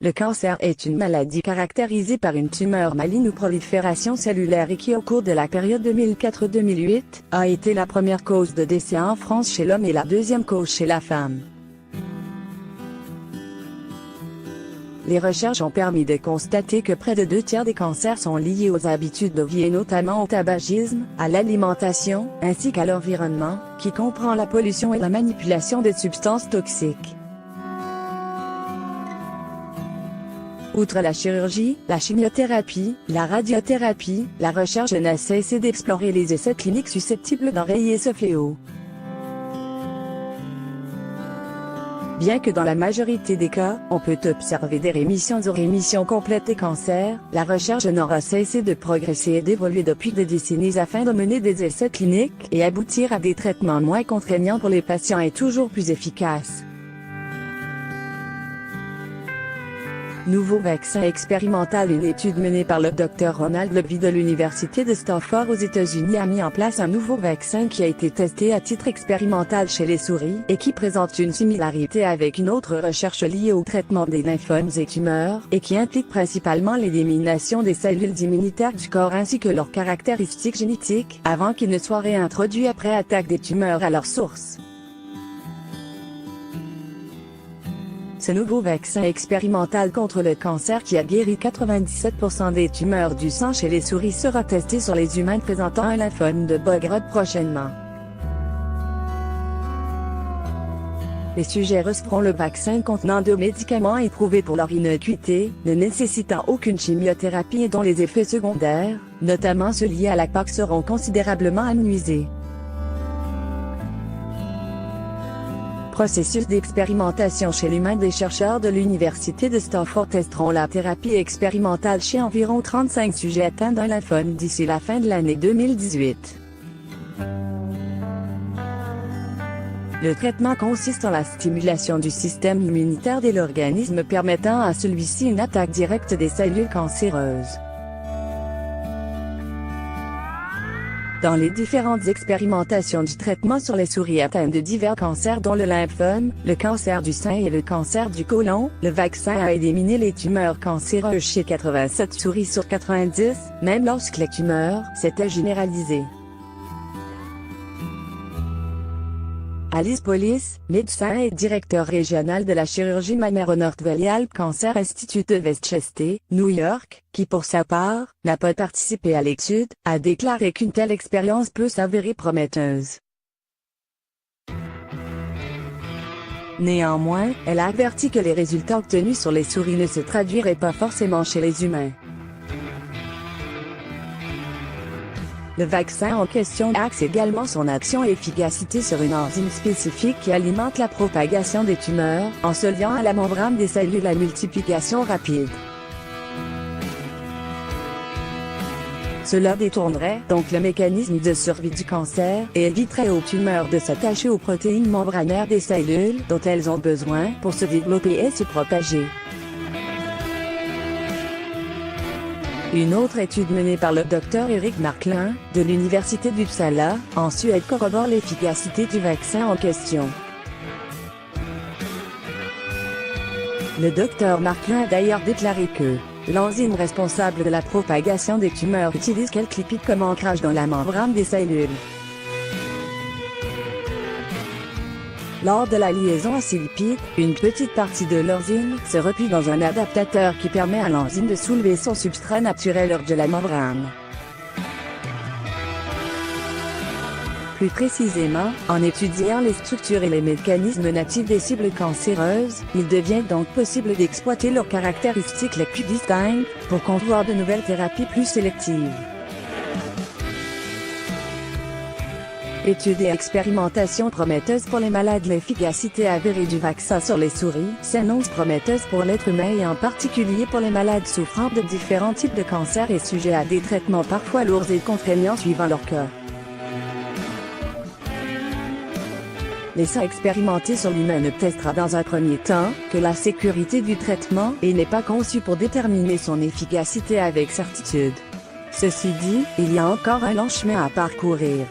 Le cancer est une maladie caractérisée par une tumeur maligne ou prolifération cellulaire et qui au cours de la période 2004-2008, a été la première cause de décès en France chez l'homme et la deuxième cause chez la femme. Les recherches ont permis de constater que près de 2/3 des cancers sont liés aux habitudes de vie et notamment au tabagisme, à l'alimentation, ainsi qu'à l'environnement, qui comprend la pollution et la manipulation des substances toxiques. Outre la chirurgie, la chimiothérapie, la radiothérapie, la recherche n'a cessé d'explorer les essais cliniques susceptibles d'enrayer ce fléau. Bien que dans la majorité des cas, on peut observer des rémissions ou rémissions complètes des cancers, la recherche n'aura cessé de progresser et d'évoluer depuis des décennies afin de mener des essais cliniques et aboutir à des traitements moins contraignants pour les patients et toujours plus efficaces. Nouveau vaccin expérimental. Une étude menée par le Dr Ronald Levy de l'Université de Stanford aux États-Unis a mis en place un nouveau vaccin qui a été testé à titre expérimental chez les souris et qui présente une similarité avec une autre recherche liée au traitement des lymphomes et tumeurs, et qui implique principalement l'élimination des cellules immunitaires du corps ainsi que leurs caractéristiques génétiques, avant qu'ils ne soient réintroduits après attaque des tumeurs à leur source. Ce nouveau vaccin expérimental contre le cancer qui a guéri 97% des tumeurs du sang chez les souris sera testé sur les humains présentant un lymphome de Bograd prochainement. Les sujets recevront le vaccin contenant 2 médicaments éprouvés pour leur innocuité, ne nécessitant aucune chimiothérapie et dont les effets secondaires, notamment ceux liés à la PAC, seront considérablement amenuisés. Processus d'expérimentation chez l'humain. Des chercheurs de l'Université de Stanford testeront la thérapie expérimentale chez environ 35 sujets atteints d'un lymphome d'ici la fin de l'année 2018. Le traitement consiste en la stimulation du système immunitaire de l'organisme permettant à celui-ci une attaque directe des cellules cancéreuses. Dans les différentes expérimentations du traitement sur les souris atteintes de divers cancers dont le lymphome, le cancer du sein et le cancer du côlon, le vaccin a éliminé les tumeurs cancéreuses chez 87 souris sur 90, même lorsque les tumeurs s'étaient généralisées. Alice Paulis, médecin et directeur régional de la chirurgie mammaire au North Valley Alp Cancer Institute de Westchester, New York, qui pour sa part, n'a pas participé à l'étude, a déclaré qu'une telle expérience peut s'avérer prometteuse. Néanmoins, elle a averti que les résultats obtenus sur les souris ne se traduiraient pas forcément chez les humains. Le vaccin en question axe également son action et efficacité sur une enzyme spécifique qui alimente la propagation des tumeurs, en se liant à la membrane des cellules à multiplication rapide. Cela détournerait donc le mécanisme de survie du cancer et éviterait aux tumeurs de s'attacher aux protéines membranaires des cellules dont elles ont besoin pour se développer et se propager. Une autre étude menée par le Dr Eric Marklin, de l'Université d'Uppsala, en Suède corrobore l'efficacité du vaccin en question. Le Dr Marklin a d'ailleurs déclaré que l'enzyme responsable de la propagation des tumeurs utilise quelques lipides comme ancrage dans la membrane des cellules. Lors de la liaison à ces lipides, une petite partie de l'enzyme se replie dans un adaptateur qui permet à l'enzyme de soulever son substrat naturel hors de la membrane. Plus précisément, en étudiant les structures et les mécanismes natifs des cibles cancéreuses, il devient donc possible d'exploiter leurs caractéristiques les plus distinctes, pour concevoir de nouvelles thérapies plus sélectives. Études et expérimentations prometteuses pour les malades. L'efficacité avérée du vaccin sur les souris s'annonce prometteuse pour l'être humain et en particulier pour les malades souffrant de différents types de cancers et sujets à des traitements parfois lourds et contraignants suivant leur cas. L'essai expérimenté sur l'humain ne testera dans un premier temps que la sécurité du traitement et n'est pas conçu pour déterminer son efficacité avec certitude. Ceci dit, il y a encore un long chemin à parcourir.